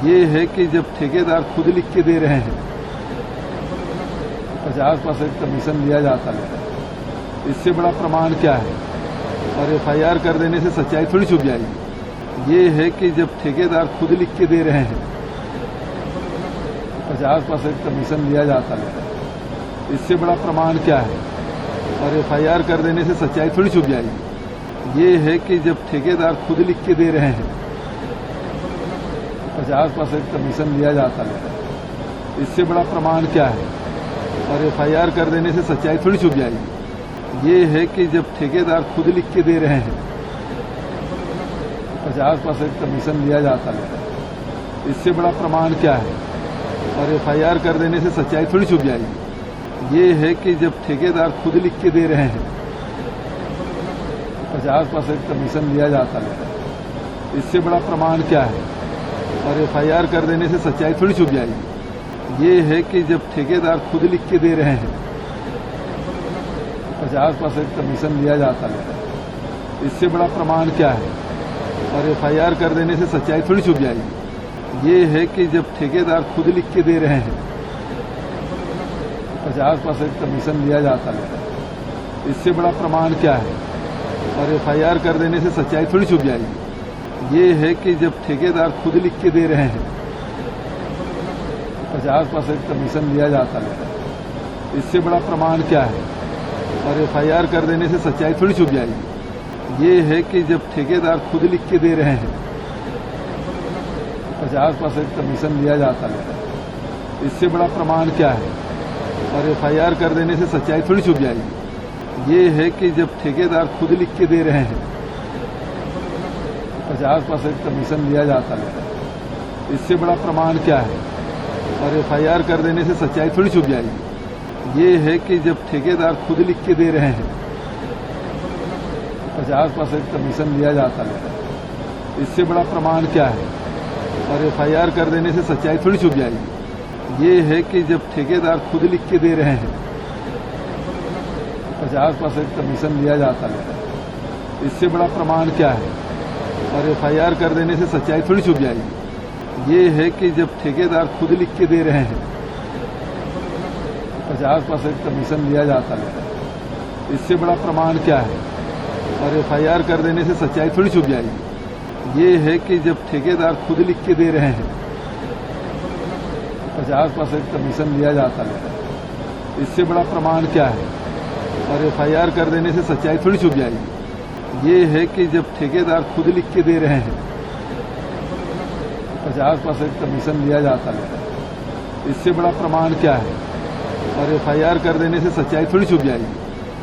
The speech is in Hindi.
ये है कि जब ठेकेदार खुद लिख के दे रहे हैं 50% कमीशन लिया जाता है, इससे बड़ा प्रमाण क्या है। और एफआईआर कर देने से सच्चाई थोड़ी छुप जाएगी। ये है कि जब ठेकेदार खुद लिख के दे रहे हैं 50% कमीशन लिया जाता है, इससे बड़ा प्रमाण क्या है। और एफआईआर कर देने से सच्चाई थोड़ी छुप जाएगी। ये है कि जब ठेकेदार खुद लिख के दे रहे हैं 50% कमीशन लिया जाता है, इससे बड़ा प्रमाण क्या है। और एफआईआर कर देने से सच्चाई थोड़ी छुप जाएगी। ये है कि जब ठेकेदार खुद लिख के दे रहे हैं 50% कमीशन लिया जाता है, इससे बड़ा प्रमाण क्या है। और एफआईआर कर देने से सच्चाई थोड़ी छुप जाएगी। ये है कि जब ठेकेदार खुद लिख के दे रहे हैं 50% कमीशन लिया जाता है, इससे बड़ा प्रमाण क्या है। और एफआईआर कर देने से सच्चाई थोड़ी छुप जाएगी। ये है कि जब ठेकेदार खुद लिख के दे रहे हैं 50% कमीशन लिया जाता है, इससे बड़ा प्रमाण क्या है। और एफआईआर कर देने से सच्चाई थोड़ी छुप जाएगी। ये है कि जब ठेकेदार खुद लिख के दे रहे हैं 50% कमीशन लिया जाता है, इससे बड़ा प्रमाण क्या है। और एफआईआर कर देने से सच्चाई थोड़ी छुप जाएगी। ये है कि जब ठेकेदार खुद लिख के दे रहे हैं 50% कमीशन लिया जाता है, इससे बड़ा प्रमाण क्या है। और एफआईआर कर देने से सच्चाई थोड़ी छुप जाएगी। ये है कि जब ठेकेदार खुद लिख के दे रहे हैं 50% कमीशन लिया जाता है, इससे बड़ा प्रमाण क्या है। और एफआईआर कर देने से सच्चाई थोड़ी छुप जाएगी। ये है कि जब ठेकेदार खुद लिख के दे रहे हैं 50% कमीशन लिया जाता है, इससे बड़ा प्रमाण क्या है। और एफआईआर कर देने से सच्चाई थोड़ी छुप जाएगी। ये है कि जब ठेकेदार खुद लिख के दे रहे हैं 50% कमीशन लिया जाता है, इससे बड़ा प्रमाण क्या है। और एफआईआर कर देने से सच्चाई थोड़ी छुप जाएगी। ये है कि जब ठेकेदार खुद लिख के दे रहे हैं 50% कमीशन लिया जाता है, इससे बड़ा प्रमाण क्या है। और एफआईआर कर देने से सच्चाई थोड़ी छुप जाएगी। ये है कि जब ठेकेदार खुद लिख के दे रहे हैं 50% कमीशन लिया जाता है, इससे बड़ा प्रमाण क्या है। और एफआईआर कर देने से सच्चाई थोड़ी छुप जाएगी। ये है कि जब ठेकेदार खुद लिख के दे रहे हैं 50% कमीशन लिया जाता है, इससे बड़ा प्रमाण क्या है। और एफआईआर कर देने से सच्चाई थोड़ी छुप जाएगी। ये है कि जब ठेकेदार खुद लिख के दे रहे हैं 50% कमीशन लिया जाता है, इससे बड़ा प्रमाण क्या है। और एफआईआर कर देने से सच्चाई थोड़ी छुप जाएगी।